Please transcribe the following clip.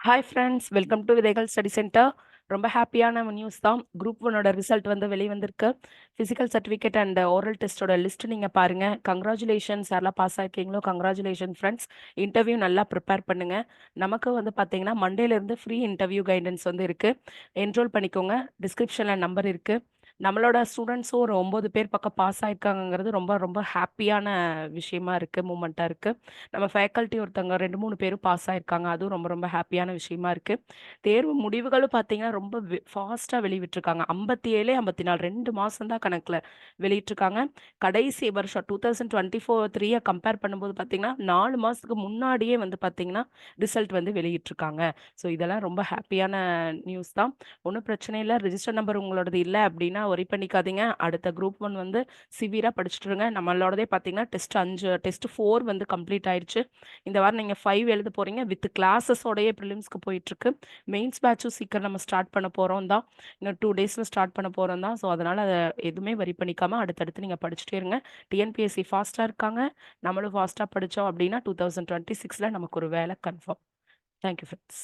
Hi friends, welcome to Vidhaigal study centre. ரொம்ப ஹாப்பியான news தான். குரூப் ஒன்னோட ரிசல்ட் வந்து வெளிவந்திருக்கு. ஃபிசிக்கல் சர்டிஃபிகேட் அண்ட் ஓரல் டெஸ்ட்டோட லிஸ்ட் நீங்கள் பாருங்கள். கங்க்ராச்சுலேஷன்ஸ், யாரெல்லாம் பாஸ் ஆயிருக்கீங்களோ கங்க்ராச்சுலேஷன் ஃப்ரெண்ட்ஸ். இன்டர்வியூ நல்லா ப்ரிப்பேர் பண்ணுங்கள். நமக்கு வந்து பார்த்தீங்கன்னா மண்டேலேருந்து ஃப்ரீ இன்டர்வியூ கைடன்ஸ் வந்து இருக்குது. என்ரோல் பண்ணிக்கோங்க. டிஸ்கிரிப்ஷனில் நம்பர் இருக்குது. நம்மளோட ஸ்டூடெண்ட்ஸும் ஒரு 9 பேர் பக்கம் பாஸ் ஆயிருக்காங்கங்கிறது ரொம்ப ரொம்ப ஹாப்பியான விஷயமா இருக்குது, மூமெண்ட்டாக இருக்குது. நம்ம ஃபேக்கல்ட்டி ஒருத்தவங்க 2, 3 பேரும் பாஸ் ஆயிருக்காங்க. அதுவும் ரொம்ப ரொம்ப ஹாப்பியான விஷயமா இருக்கு. தேர்வு முடிவுகளும் பார்த்தீங்கன்னா, ரொம்ப ஃபாஸ்ட்டா வெளிவிட்டுருக்காங்க. 57, 54 2 மாசம் தான் கணக்குல வெளியிட்டுருக்காங்க. கடைசி வருஷம் 2024, 3 கம்பேர் பண்ணும்போது பார்த்தீங்கன்னா, 4 மாசத்துக்கு முன்னாடியே வந்து பார்த்தீங்கன்னா, ரிசல்ட் வந்து வெளியிட்டுருக்காங்க. ஸோ இதெல்லாம் ரொம்ப ஹாப்பியான நியூஸ் தான். ஒண்ணும் பிரச்சனை இல்ல. ரிஜிஸ்டர் நம்பர் உங்களோடது இல்ல அப்டின்னா வொரி பண்ணிக்காதீங்க. அடுத்த குரூப் 1 வந்து சிவியரா படிச்சுட்டு இருங்க. நம்மளோடதே பார்த்தீங்கன்னா, டெஸ்ட் 4 வந்து கம்ப்ளீட் ஆயிருச்சு. இந்த வாரம் நீங்க 5 எழுத போறீங்க. வித் கிளாஸஸோடயே பிரிலிம்ஸ்க்கு போயிட்டுருக்கு. மெயின்ஸ் பேட்சும் சீக்கிரம் நம்ம ஸ்டார்ட் பண்ண போறோம் தான். இன்னும் 2 டேஸ்ல ஸ்டார்ட் பண்ண போறோம் தான். ஸோ அதனால எதுவுமே வொரி பண்ணிக்காம அடுத்தடுத்து நீங்க படிச்சுட்டே இருங்க. டிஎன்பிஎஸ்சி ஃபாஸ்ட்டா இருக்காங்க. நம்மளும் ஃபாஸ்ட்டா படிச்சோம் அப்டின்னா 2026ல நமக்கு ஒரு வேலை கன்ஃபார்ம். Thank you friends.